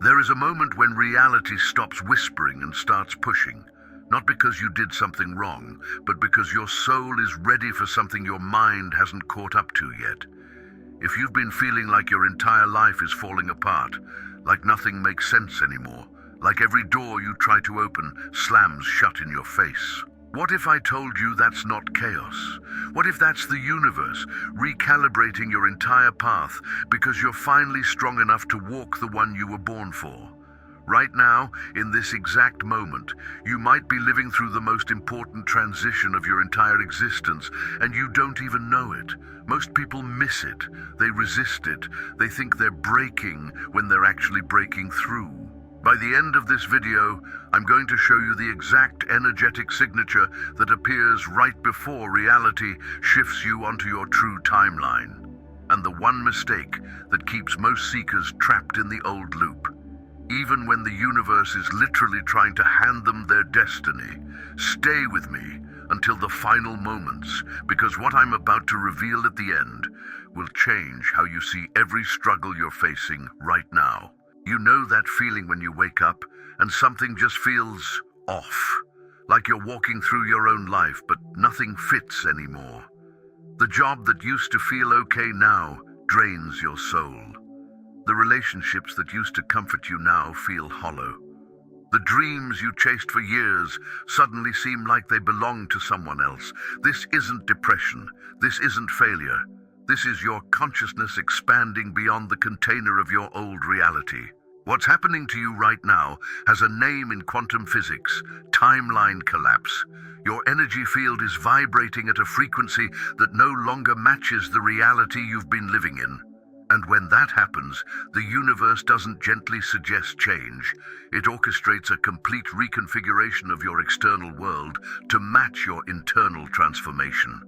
There is a moment when reality stops whispering and starts pushing, not because you did something wrong, but because your soul is ready for something your mind hasn't caught up to yet. If you've been feeling like your entire life is falling apart, like nothing makes sense anymore, like every door you try to open slams shut in your face. What if I told you that's not chaos? What if that's the universe recalibrating your entire path because you're finally strong enough to walk the one you were born for? Right now, in this exact moment, you might be living through the most important transition of your entire existence, and you don't even know it. Most people miss it. They resist it. They think they're breaking when they're actually breaking through. By the end of this video, I'm going to show you the exact energetic signature that appears right before reality shifts you onto your true timeline. And the one mistake that keeps most seekers trapped in the old loop. Even when the universe is literally trying to hand them their destiny. Stay with me until the final moments, because what I'm about to reveal at the end will change how you see every struggle you're facing right now. You know that feeling when you wake up and something just feels off, like you're walking through your own life but nothing fits anymore. The job that used to feel okay now drains your soul. The relationships that used to comfort you now feel hollow. The dreams you chased for years suddenly seem like they belong to someone else. This isn't depression. This isn't failure. This is your consciousness expanding beyond the container of your old reality. What's happening to you right now has a name in quantum physics: timeline collapse. Your energy field is vibrating at a frequency that no longer matches the reality you've been living in. And when that happens, the universe doesn't gently suggest change. It orchestrates a complete reconfiguration of your external world to match your internal transformation.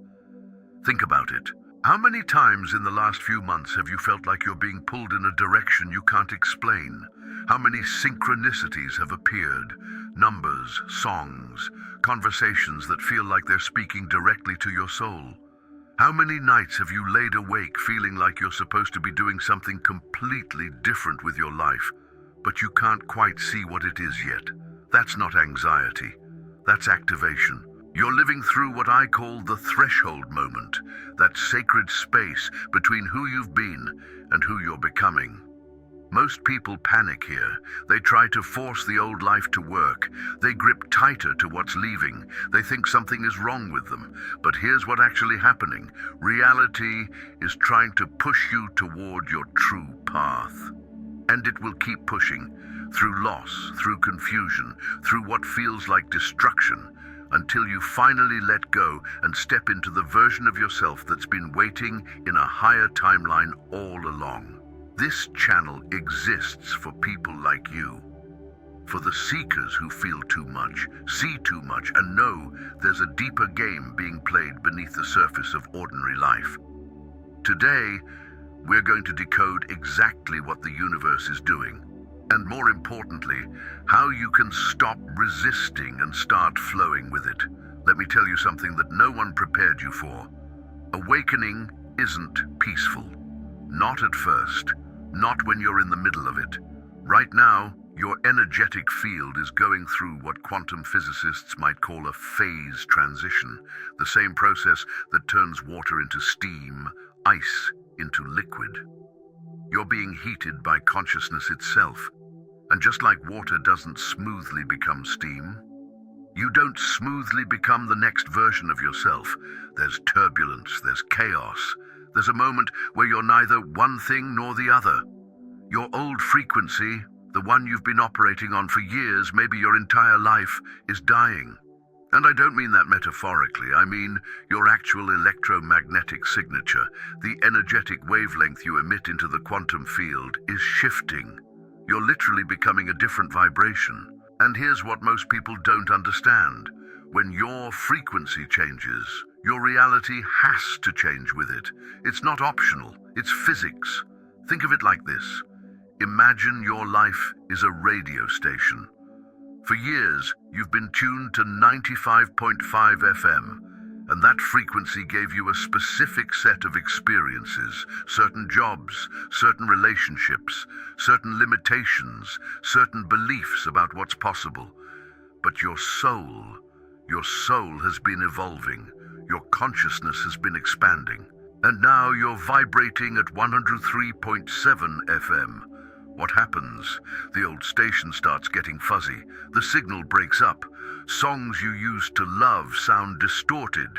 Think about it. How many times in the last few months have you felt like you're being pulled in a direction you can't explain? How many synchronicities have appeared? Numbers, songs, conversations that feel like they're speaking directly to your soul. How many nights have you laid awake feeling like you're supposed to be doing something completely different with your life, but you can't quite see what it is yet? That's not anxiety. That's activation. You're living through what I call the threshold moment, that sacred space between who you've been and who you're becoming. Most people panic here. They try to force the old life to work. They grip tighter to what's leaving. They think something is wrong with them. But here's what's actually happening. Reality is trying to push you toward your true path. And it will keep pushing, through loss, through confusion, through what feels like destruction, until you finally let go and step into the version of yourself that's been waiting in a higher timeline all along. This channel exists for people like you, for the seekers who feel too much, see too much, and know there's a deeper game being played beneath the surface of ordinary life. Today, we're going to decode exactly what the universe is doing, and more importantly, how you can stop resisting and start flowing with it. Let me tell you something that no one prepared you for. Awakening isn't peaceful. Not at first. Not when you're in the middle of it. Right now, your energetic field is going through what quantum physicists might call a phase transition, the same process that turns water into steam, ice into liquid. You're being heated by consciousness itself. And just like water doesn't smoothly become steam, you don't smoothly become the next version of yourself. There's turbulence, there's chaos. There's a moment where you're neither one thing nor the other. Your old frequency, the one you've been operating on for years, maybe your entire life, is dying. And I don't mean that metaphorically. I mean your actual electromagnetic signature, the energetic wavelength you emit into the quantum field, is shifting. You're literally becoming a different vibration. And here's what most people don't understand. When your frequency changes, your reality has to change with it. It's not optional, it's physics. Think of it like this. Imagine your life is a radio station. For years, you've been tuned to 95.5 FM. And that frequency gave you a specific set of experiences, certain jobs, certain relationships, certain limitations, certain beliefs about what's possible. But your soul has been evolving. Your consciousness has been expanding. And now you're vibrating at 103.7 FM. What happens? The old station starts getting fuzzy. The signal breaks up. Songs you used to love sound distorted.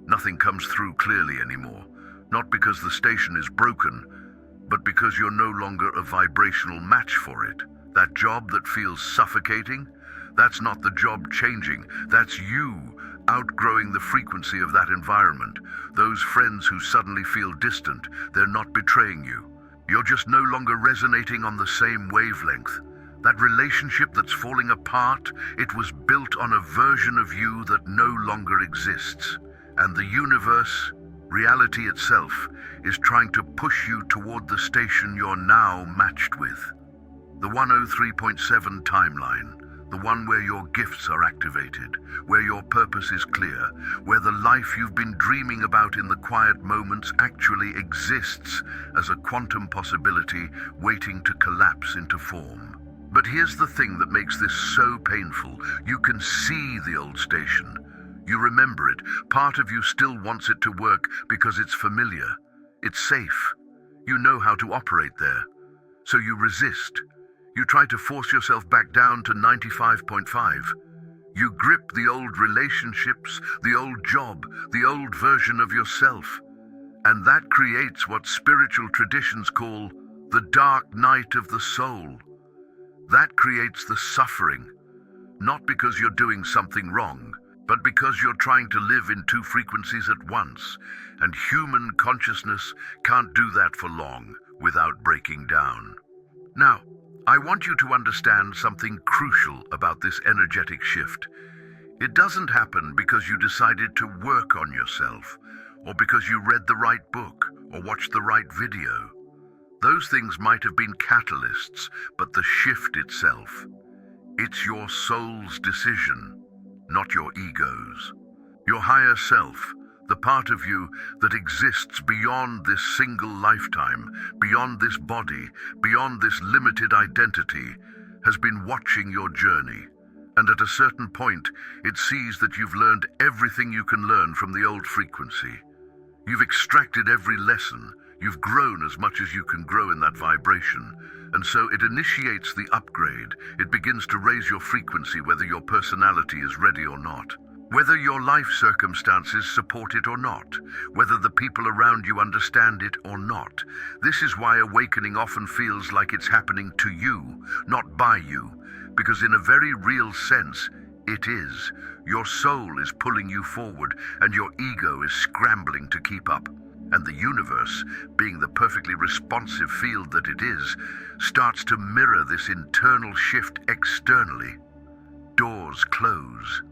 Nothing comes through clearly anymore. Not because the station is broken, but because you're no longer a vibrational match for it. That job that feels suffocating, that's not the job changing. That's you outgrowing the frequency of that environment. Those friends who suddenly feel distant, they're not betraying you. You're just no longer resonating on the same wavelength. That relationship that's falling apart, it was built on a version of you that no longer exists. And the universe, reality itself, is trying to push you toward the station you're now matched with. The 103.7 timeline, the one where your gifts are activated, where your purpose is clear, where the life you've been dreaming about in the quiet moments actually exists as a quantum possibility waiting to collapse into form. But here's the thing that makes this so painful. You can see the old station. You remember it. Part of you still wants it to work because it's familiar. It's safe. You know how to operate there. So you resist. You try to force yourself back down to 95.5. You grip the old relationships, the old job, the old version of yourself. And that creates what spiritual traditions call the dark night of the soul. That creates the suffering, not because you're doing something wrong, but because you're trying to live in two frequencies at once, and human consciousness can't do that for long without breaking down. Now, I want you to understand something crucial about this energetic shift. It doesn't happen because you decided to work on yourself, or because you read the right book, or watched the right video. Those things might have been catalysts, but the shift itself, it's your soul's decision, not your ego's. Your higher self, the part of you that exists beyond this single lifetime, beyond this body, beyond this limited identity, has been watching your journey. And at a certain point, it sees that you've learned everything you can learn from the old frequency. You've extracted every lesson. You've grown as much as you can grow in that vibration. And so it initiates the upgrade. It begins to raise your frequency whether your personality is ready or not. Whether your life circumstances support it or not, whether the people around you understand it or not. This is why awakening often feels like it's happening to you, not by you, because in a very real sense, it is. Your soul is pulling you forward, and your ego is scrambling to keep up. And the universe, being the perfectly responsive field that it is, starts to mirror this internal shift externally. Doors close.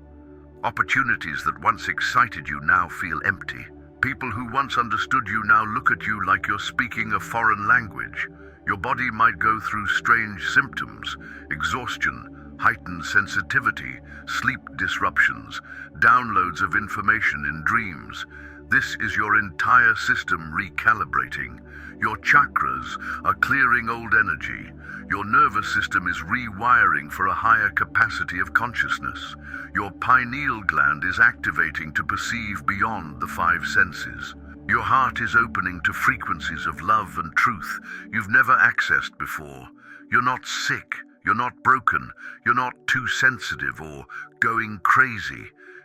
Opportunities that once excited you now feel empty. People who once understood you now look at you like you're speaking a foreign language. Your body might go through strange symptoms, exhaustion, heightened sensitivity, sleep disruptions, downloads of information in dreams. This is your entire system recalibrating. Your chakras are clearing old energy. Your nervous system is rewiring for a higher capacity of consciousness. Your pineal gland is activating to perceive beyond the five senses. Your heart is opening to frequencies of love and truth you've never accessed before. You're not sick. You're not broken. You're not too sensitive or going crazy.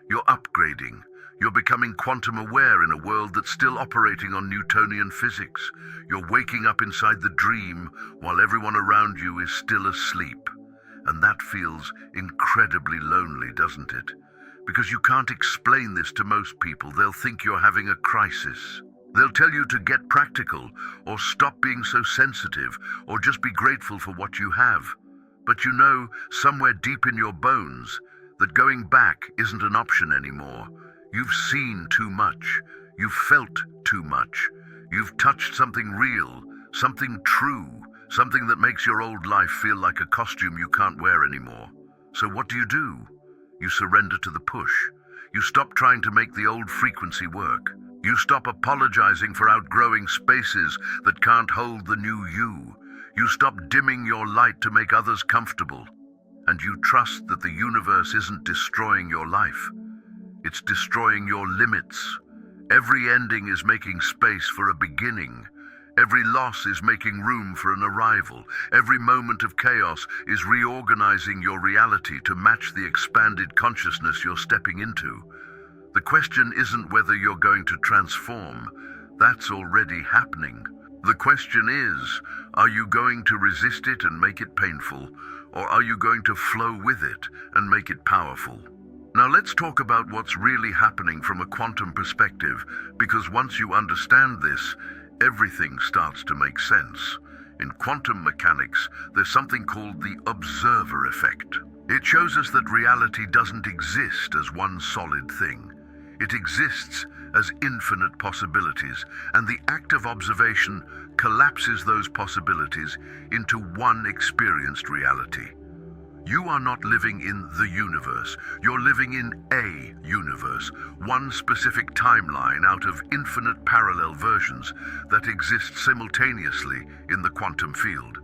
You're upgrading. You're becoming quantum aware in a world that's still operating on Newtonian physics. You're waking up inside the dream while everyone around you is still asleep. And that feels incredibly lonely, doesn't it? Because you can't explain this to most people. They'll think you're having a crisis. They'll tell you to get practical, or stop being so sensitive, or just be grateful for what you have. But you know, somewhere deep in your bones, that going back isn't an option anymore. You've seen too much. You've felt too much. You've touched something real, something true, something that makes your old life feel like a costume you can't wear anymore. So what do? You surrender to the push. You stop trying to make the old frequency work. You stop apologizing for outgrowing spaces that can't hold the new you. You stop dimming your light to make others comfortable. And you trust that the universe isn't destroying your life. It's destroying your limits. Every ending is making space for a beginning. Every loss is making room for an arrival. Every moment of chaos is reorganizing your reality to match the expanded consciousness you're stepping into. The question isn't whether you're going to transform. That's already happening. The question is, are you going to resist it and make it painful, or are you going to flow with it and make it powerful? Now let's talk about what's really happening from a quantum perspective, because once you understand this, everything starts to make sense. In quantum mechanics, there's something called the observer effect. It shows us that reality doesn't exist as one solid thing. It exists as infinite possibilities, and the act of observation collapses those possibilities into one experienced reality. You are not living in the universe. You're living in a universe, one specific timeline out of infinite parallel versions that exist simultaneously in the quantum field.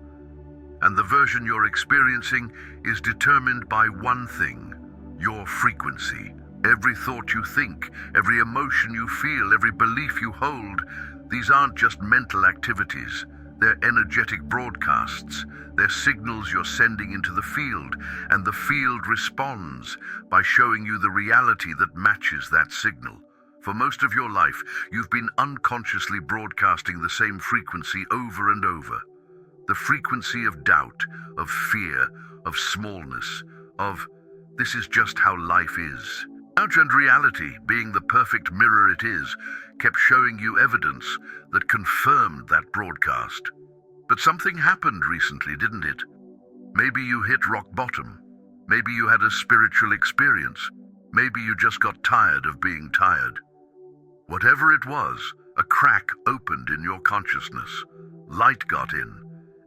And the version you're experiencing is determined by one thing: your frequency. Every thought you think, every emotion you feel, every belief you hold, these aren't just mental activities. They're energetic broadcasts. They're signals you're sending into the field, and the field responds by showing you the reality that matches that signal. For most of your life, you've been unconsciously broadcasting the same frequency over and over. The frequency of doubt, of fear, of smallness, of "this is just how life is." And reality, being the perfect mirror it is, kept showing you evidence that confirmed that broadcast. But something happened recently, didn't it? Maybe you hit rock bottom. Maybe you had a spiritual experience. Maybe you just got tired of being tired. Whatever it was, a crack opened in your consciousness. Light got in,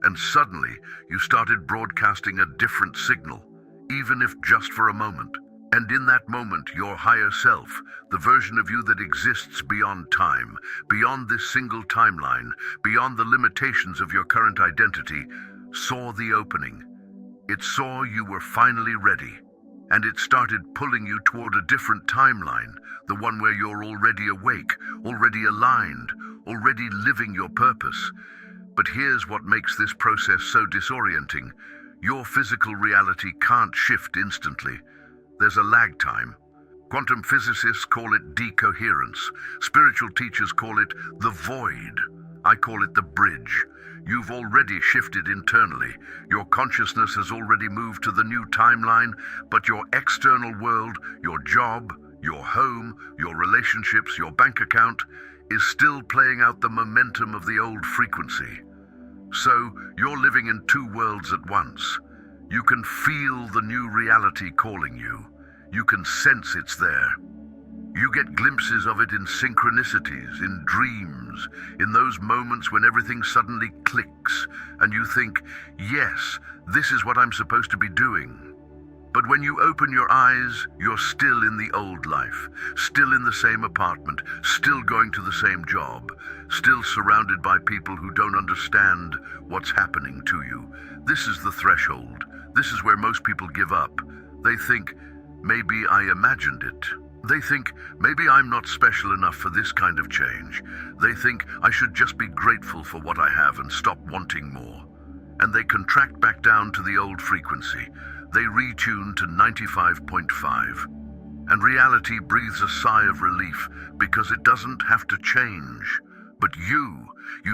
and suddenly you started broadcasting a different signal, even if just for a moment. And in that moment, your higher self, the version of you that exists beyond time, beyond this single timeline, beyond the limitations of your current identity, saw the opening. It saw you were finally ready, and it started pulling you toward a different timeline, the one where you're already awake, already aligned, already living your purpose. But here's what makes this process so disorienting. Your physical reality can't shift instantly. There's a lag time. Quantum physicists call it decoherence. Spiritual teachers call it the void. I call it the bridge. You've already shifted internally. Your consciousness has already moved to the new timeline, but your external world, your job, your home, your relationships, your bank account, is still playing out the momentum of the old frequency. So, you're living in two worlds at once. You can feel the new reality calling you. You can sense it's there. You get glimpses of it in synchronicities, in dreams, in those moments when everything suddenly clicks, and you think, yes, this is what I'm supposed to be doing. But when you open your eyes, you're still in the old life, still in the same apartment, still going to the same job, still surrounded by people who don't understand what's happening to you. This is the threshold. This is where most people give up. They think, maybe I imagined it. They think, maybe I'm not special enough for this kind of change. They think I should just be grateful for what I have and stop wanting more. And they contract back down to the old frequency. They retune to 95.5. And reality breathes a sigh of relief because it doesn't have to change. But you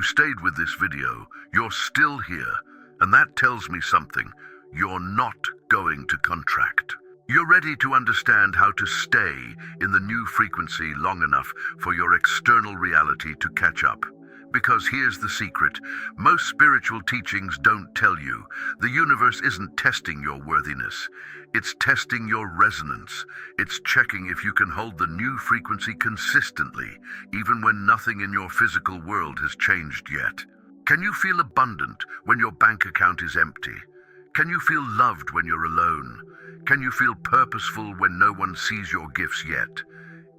stayed with this video. You're still here. And that tells me something. You're not going to contract. You're ready to understand how to stay in the new frequency long enough for your external reality to catch up. Because here's the secret. Most spiritual teachings don't tell you. The universe isn't testing your worthiness. It's testing your resonance. It's checking if you can hold the new frequency consistently, even when nothing in your physical world has changed yet. Can you feel abundant when your bank account is empty? Can you feel loved when you're alone? Can you feel purposeful when no one sees your gifts yet?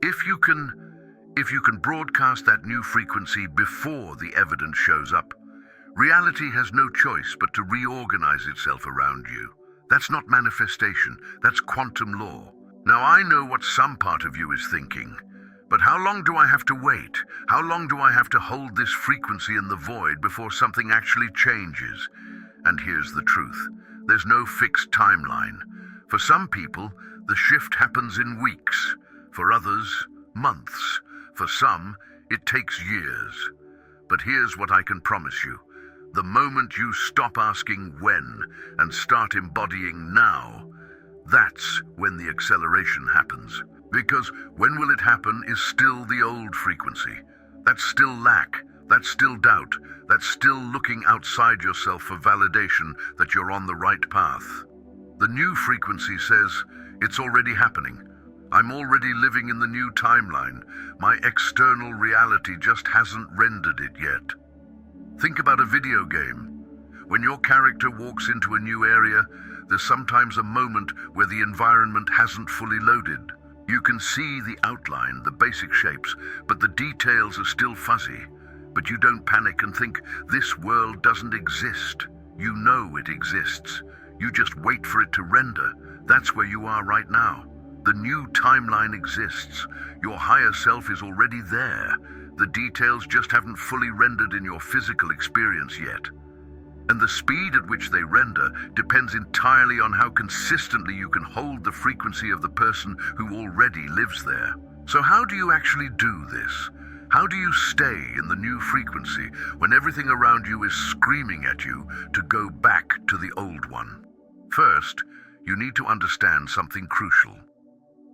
If you can broadcast that new frequency before the evidence shows up, reality has no choice but to reorganize itself around you. That's not manifestation, that's quantum law. Now I know what some part of you is thinking, but how long do I have to wait? How long do I have to hold this frequency in the void before something actually changes? And here's the truth. There's no fixed timeline. For some people, the shift happens in weeks. For others, months. For some, it takes years. But here's what I can promise you. The moment you stop asking when and start embodying now, that's when the acceleration happens. Because when will it happen is still the old frequency. That's still lack. That's still doubt. That's still looking outside yourself for validation that you're on the right path. The new frequency says, it's already happening. I'm already living in the new timeline. My external reality just hasn't rendered it yet. Think about a video game. When your character walks into a new area, there's sometimes a moment where the environment hasn't fully loaded. You can see the outline, the basic shapes, but the details are still fuzzy. But you don't panic and think, this world doesn't exist. You know it exists. You just wait for it to render. That's where you are right now. The new timeline exists. Your higher self is already there. The details just haven't fully rendered in your physical experience yet. And the speed at which they render depends entirely on how consistently you can hold the frequency of the person who already lives there. So how do you actually do this? How do you stay in the new frequency when everything around you is screaming at you to go back to the old one? First, you need to understand something crucial.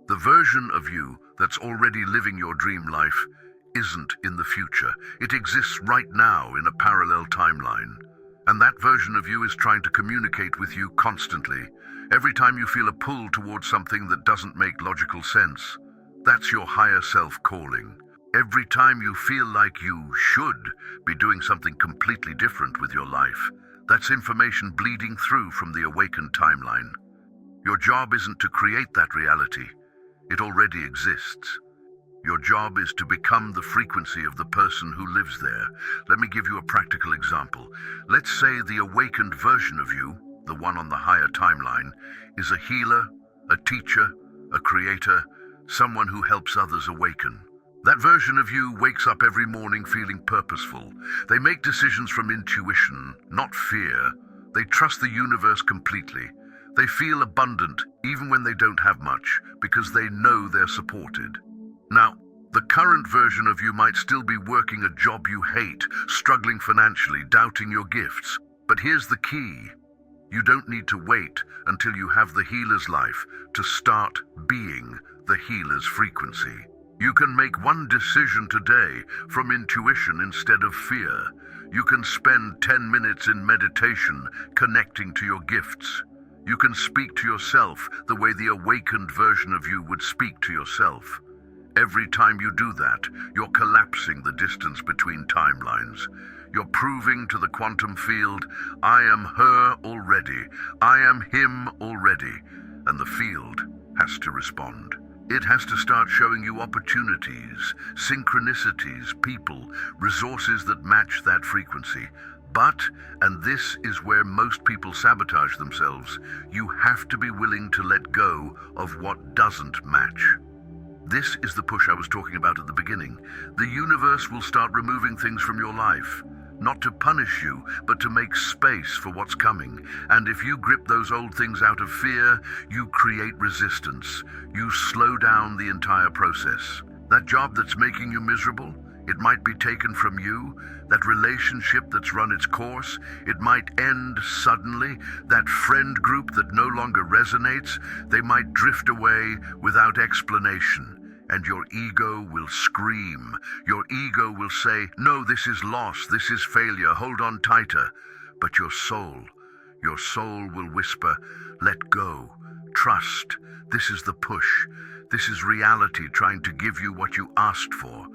The version of you that's already living your dream life isn't in the future. It exists right now in a parallel timeline. And that version of you is trying to communicate with you constantly. Every time you feel a pull towards something that doesn't make logical sense, that's your higher self calling. Every time you feel like you should be doing something completely different with your life, that's information bleeding through from the awakened timeline. Your job isn't to create that reality. It already exists. Your job is to become the frequency of the person who lives there. Let me give you a practical example. Let's say the awakened version of you, the one on the higher timeline, is a healer, a teacher, a creator, someone who helps others awaken. That version of you wakes up every morning feeling purposeful. They make decisions from intuition, not fear. They trust the universe completely. They feel abundant even when they don't have much, because they know they're supported. Now, the current version of you might still be working a job you hate, struggling financially, doubting your gifts. But here's the key. You don't need to wait until you have the healer's life to start being the healer's frequency. You can make one decision today from intuition instead of fear. You can spend 10 minutes in meditation connecting to your gifts. You can speak to yourself the way the awakened version of you would speak to yourself. Every time you do that, you're collapsing the distance between timelines. You're proving to the quantum field, I am her already, I am him already, and the field has to respond. It has to start showing you opportunities, synchronicities, people, resources that match that frequency. But, and this is where most people sabotage themselves, you have to be willing to let go of what doesn't match. This is the push I was talking about at the beginning. The universe will start removing things from your life, not to punish you, but to make space for what's coming. And if you grip those old things out of fear, you create resistance. You slow down the entire process. That job that's making you miserable, it might be taken from you. That relationship that's run its course, it might end suddenly. That friend group that no longer resonates, they might drift away without explanation. And your ego will scream. Your ego will say, no, this is loss, this is failure, hold on tighter. But your soul will whisper, let go, trust, this is the push. This is reality trying to give you what you asked for.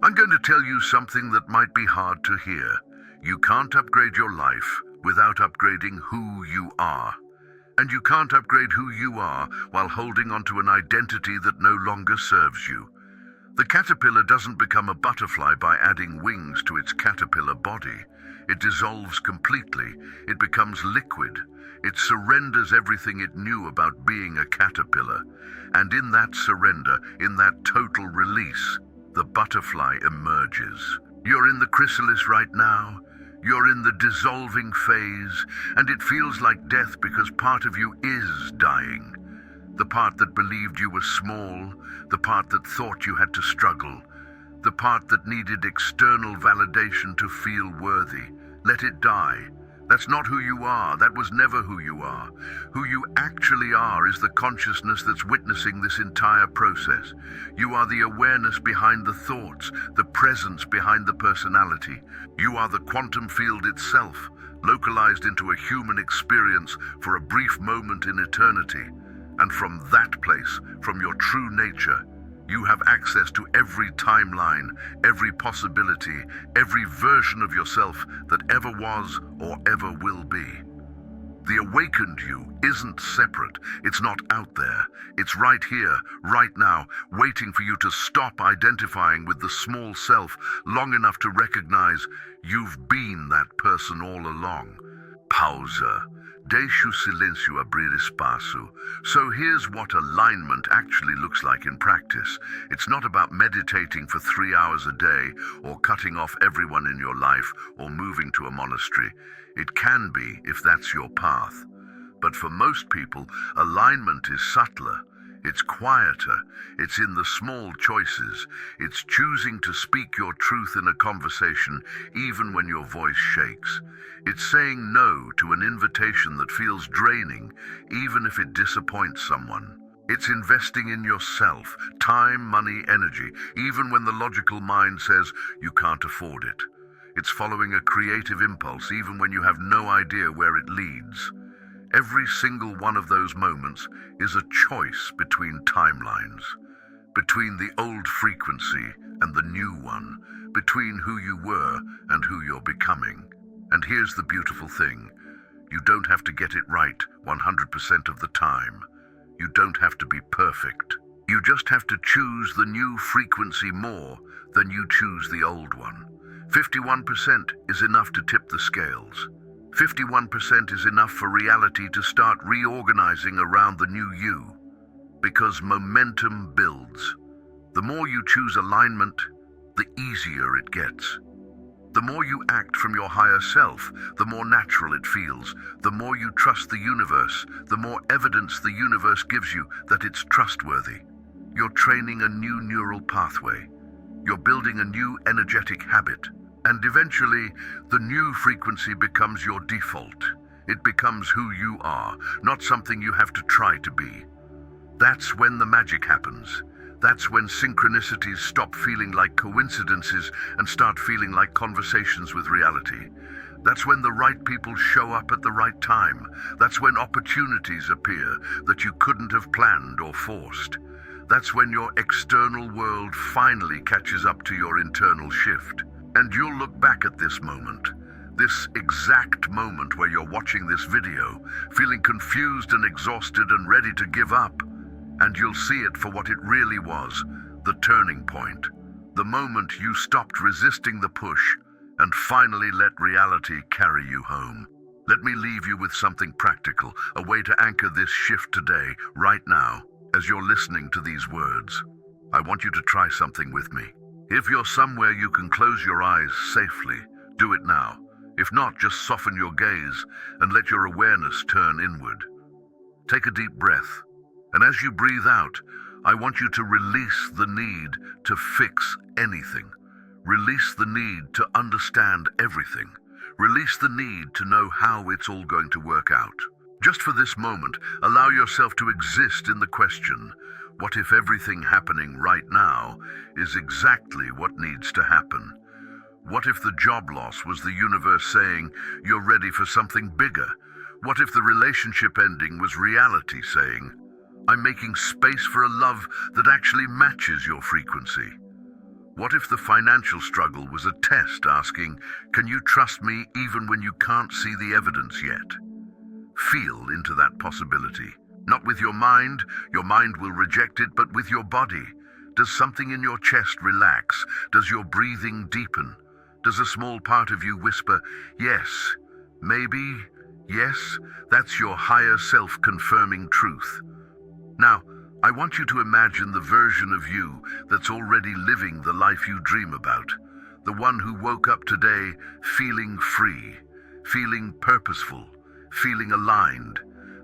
I'm going to tell you something that might be hard to hear. You can't upgrade your life without upgrading who you are. And you can't upgrade who you are while holding onto an identity that no longer serves you. The caterpillar doesn't become a butterfly by adding wings to its caterpillar body. It dissolves completely. It becomes liquid. It surrenders everything it knew about being a caterpillar. And in that surrender, in that total release, the butterfly emerges. You're in the chrysalis right now. You're in the dissolving phase, and it feels like death because part of you is dying. The part that believed you were small, the part that thought you had to struggle, the part that needed external validation to feel worthy. Let it die. That's not who you are. That was never who you are. Who you actually are is the consciousness that's witnessing this entire process. You are the awareness behind the thoughts, the presence behind the personality. You are the quantum field itself, localized into a human experience for a brief moment in eternity. And from that place, from your true nature, you have access to every timeline, every possibility, every version of yourself that ever was or ever will be. The awakened you isn't separate. It's not out there. It's right here, right now, waiting for you to stop identifying with the small self long enough to recognize you've been that person all along. Pausa. Deixe o silêncio abrir espaço. So here's what alignment actually looks like in practice. It's not about meditating for 3 hours a day, or cutting off everyone in your life, or moving to a monastery. It can be if that's your path. But for most people, alignment is subtler. It's quieter. It's in the small choices. It's choosing to speak your truth in a conversation even when your voice shakes. It's saying no to an invitation that feels draining, even if it disappoints someone. It's investing in yourself, time, money, energy, even when the logical mind says you can't afford it. It's following a creative impulse even when you have no idea where it leads. Every single one of those moments is a choice between timelines, between the old frequency and the new one, between who you were and who you're becoming. And here's the beautiful thing. You don't have to get it right 100% of the time. You don't have to be perfect. You just have to choose the new frequency more than you choose the old one. 51% is enough to tip the scales. 51% is enough for reality to start reorganizing around the new you, because momentum builds. The more you choose alignment, the easier it gets. The more you act from your higher self, the more natural it feels. The more you trust the universe, the more evidence the universe gives you that it's trustworthy. You're training a new neural pathway. You're building a new energetic habit. And eventually, the new frequency becomes your default. It becomes who you are, not something you have to try to be. That's when the magic happens. That's when synchronicities stop feeling like coincidences and start feeling like conversations with reality. That's when the right people show up at the right time. That's when opportunities appear that you couldn't have planned or forced. That's when your external world finally catches up to your internal shift. And you'll look back at this moment, this exact moment where you're watching this video, feeling confused and exhausted and ready to give up. And you'll see it for what it really was, the turning point. The moment you stopped resisting the push and finally let reality carry you home. Let me leave you with something practical, a way to anchor this shift today, right now, as you're listening to these words. I want you to try something with me. If you're somewhere you can close your eyes safely, do it now. If not, just soften your gaze and let your awareness turn inward. Take a deep breath, and as you breathe out, I want you to release the need to fix anything. Release the need to understand everything. Release the need to know how it's all going to work out. Just for this moment, allow yourself to exist in the question, what if everything happening right now is exactly what needs to happen? What if the job loss was the universe saying, you're ready for something bigger? What if the relationship ending was reality saying, I'm making space for a love that actually matches your frequency? What if the financial struggle was a test asking, can you trust me even when you can't see the evidence yet? Feel into that possibility. Not with your mind will reject it, but with your body. Does something in your chest relax? Does your breathing deepen? Does a small part of you whisper, yes, maybe, yes? That's your higher self confirming truth. Now, I want you to imagine the version of you that's already living the life you dream about. The one who woke up today feeling free, feeling purposeful, feeling aligned.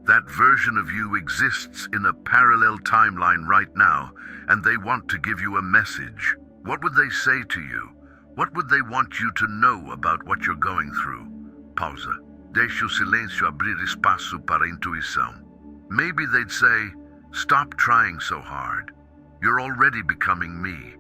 That version of you exists in a parallel timeline right now, and they want to give you a message. What would they say to you? What would they want you to know about what you're going through? Pausa. Deixe o silêncio abrir espaço para a intuição. Maybe they'd say, stop trying so hard. You're already becoming me.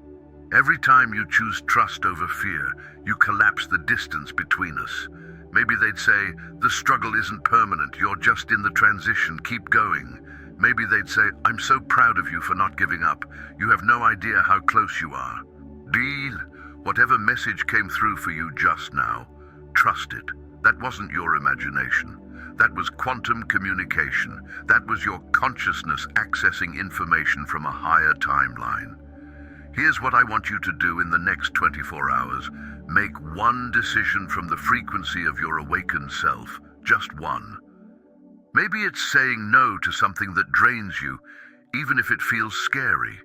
Every time you choose trust over fear, you collapse the distance between us. Maybe they'd say, the struggle isn't permanent, you're just in the transition, keep going. Maybe they'd say, I'm so proud of you for not giving up. You have no idea how close you are. Deal. Whatever message came through for you just now, trust it. That wasn't your imagination. That was quantum communication. That was your consciousness accessing information from a higher timeline. Here's what I want you to do in the next 24 hours. Make one decision from the frequency of your awakened self. Just one. Maybe it's saying no to something that drains you, even if it feels scary.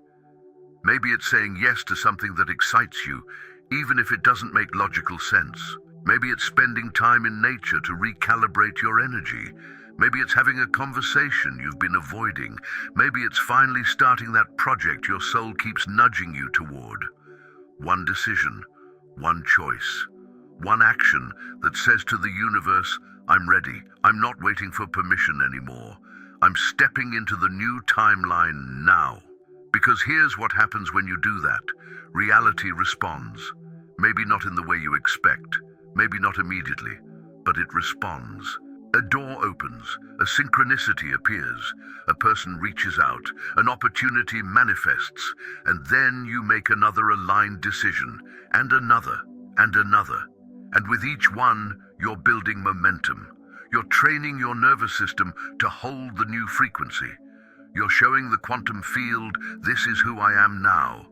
Maybe it's saying yes to something that excites you, even if it doesn't make logical sense. Maybe it's spending time in nature to recalibrate your energy. Maybe it's having a conversation you've been avoiding. Maybe it's finally starting that project your soul keeps nudging you toward. One decision, one choice, one action that says to the universe, I'm ready. I'm not waiting for permission anymore. I'm stepping into the new timeline now. Because here's what happens when you do that. Reality responds. Maybe not in the way you expect. Maybe not immediately, but it responds. A door opens, a synchronicity appears, a person reaches out, an opportunity manifests, and then you make another aligned decision, and another, and another. And with each one, you're building momentum. You're training your nervous system to hold the new frequency. You're showing the quantum field, this is who I am now.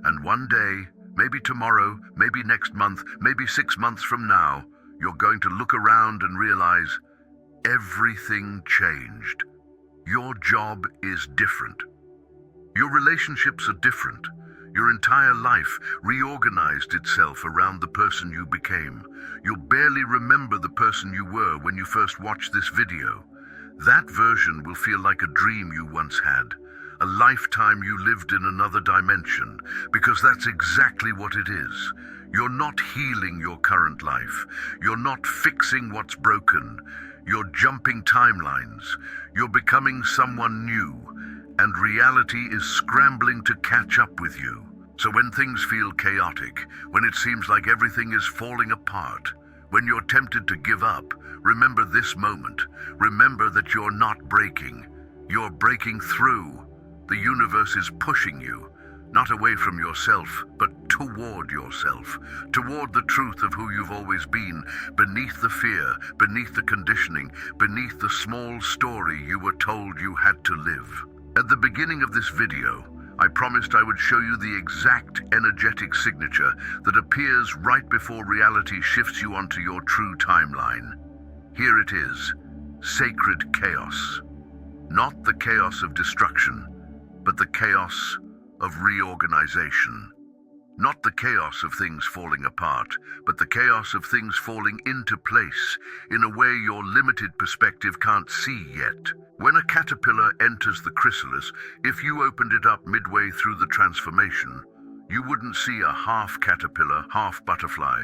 And one day, maybe tomorrow, maybe next month, maybe 6 months from now, you're going to look around and realize everything changed. Your job is different. Your relationships are different. Your entire life reorganized itself around the person you became. You'll barely remember the person you were when you first watched this video. That version will feel like a dream you once had, a lifetime you lived in another dimension, because that's exactly what it is. You're not healing your current life. You're not fixing what's broken. You're jumping timelines. You're becoming someone new, and reality is scrambling to catch up with you. So when things feel chaotic, when it seems like everything is falling apart, when you're tempted to give up, remember this moment. Remember that you're not breaking. You're breaking through. The universe is pushing you, not away from yourself, but toward yourself, toward the truth of who you've always been, beneath the fear, beneath the conditioning, beneath the small story you were told you had to live. At the beginning of this video, I promised I would show you the exact energetic signature that appears right before reality shifts you onto your true timeline. Here it is, sacred chaos. Not the chaos of destruction, but the chaos of reorganization. Not the chaos of things falling apart, but the chaos of things falling into place in a way your limited perspective can't see yet. When a caterpillar enters the chrysalis, if you opened it up midway through the transformation, you wouldn't see a half caterpillar, half butterfly.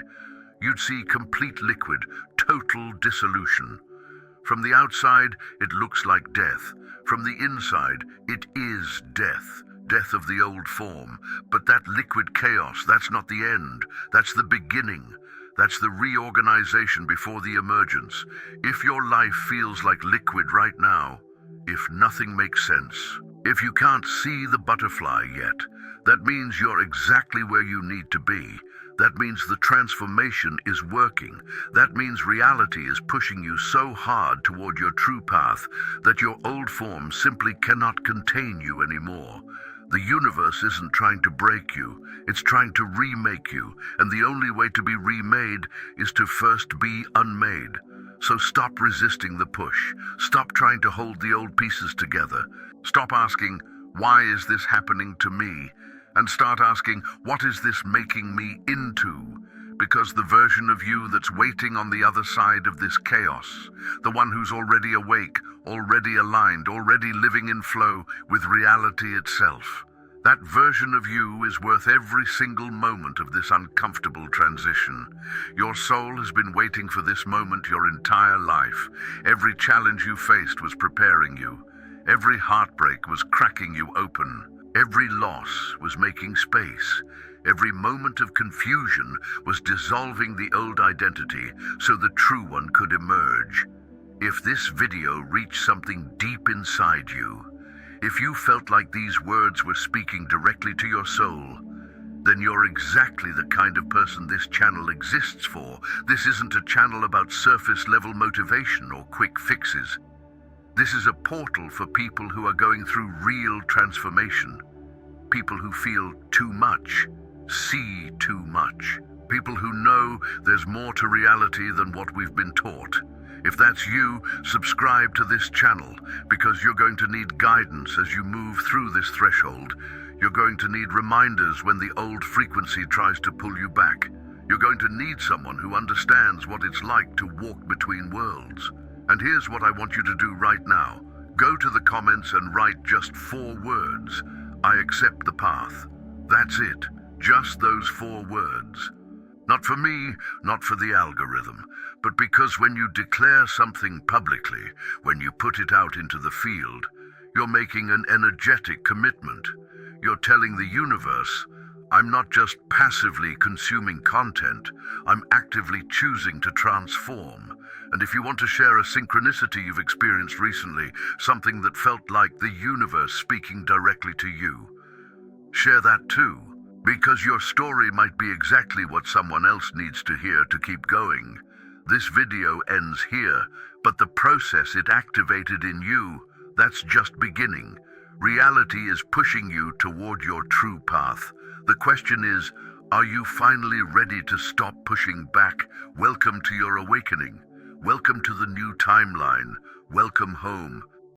You'd see complete liquid, total dissolution. From the outside, it looks like death. From the inside, it is death. Death of the old form. But that liquid chaos, that's not the end. That's the beginning. That's the reorganization before the emergence. If your life feels like liquid right now, if nothing makes sense, if you can't see the butterfly yet, that means you're exactly where you need to be. That means the transformation is working. That means reality is pushing you so hard toward your true path that your old form simply cannot contain you anymore. The universe isn't trying to break you, it's trying to remake you, and the only way to be remade is to first be unmade. So stop resisting the push. Stop trying to hold the old pieces together. Stop asking, why is this happening to me? And start asking, what is this making me into? Because the version of you that's waiting on the other side of this chaos, the one who's already awake, already aligned, already living in flow with reality itself, that version of you is worth every single moment of this uncomfortable transition. Your soul has been waiting for this moment your entire life. Every challenge you faced was preparing you. Every heartbreak was cracking you open. Every loss was making space. Every moment of confusion was dissolving the old identity so the true one could emerge. If this video reached something deep inside you, if you felt like these words were speaking directly to your soul, then you're exactly the kind of person this channel exists for. This isn't a channel about surface-level motivation or quick fixes. This is a portal for people who are going through real transformation. People who feel too much, see too much. People who know there's more to reality than what we've been taught. If that's you, subscribe to this channel, because you're going to need guidance as you move through this threshold. You're going to need reminders when the old frequency tries to pull you back. You're going to need someone who understands what it's like to walk between worlds. And here's what I want you to do right now. Go to the comments and write just 4 words. I accept the path. That's it. Just those 4 words. Not for me, not for the algorithm, but because when you declare something publicly, when you put it out into the field, you're making an energetic commitment. You're telling the universe, I'm not just passively consuming content, I'm actively choosing to transform. And if you want to share a synchronicity you've experienced recently, something that felt like the universe speaking directly to you, share that too, because your story might be exactly what someone else needs to hear to keep going. This video ends here, but the process it activated in you, that's just beginning. Reality is pushing you toward your true path. The question is, are you finally ready to stop pushing back? Welcome to your awakening. Welcome to the new timeline. Welcome home.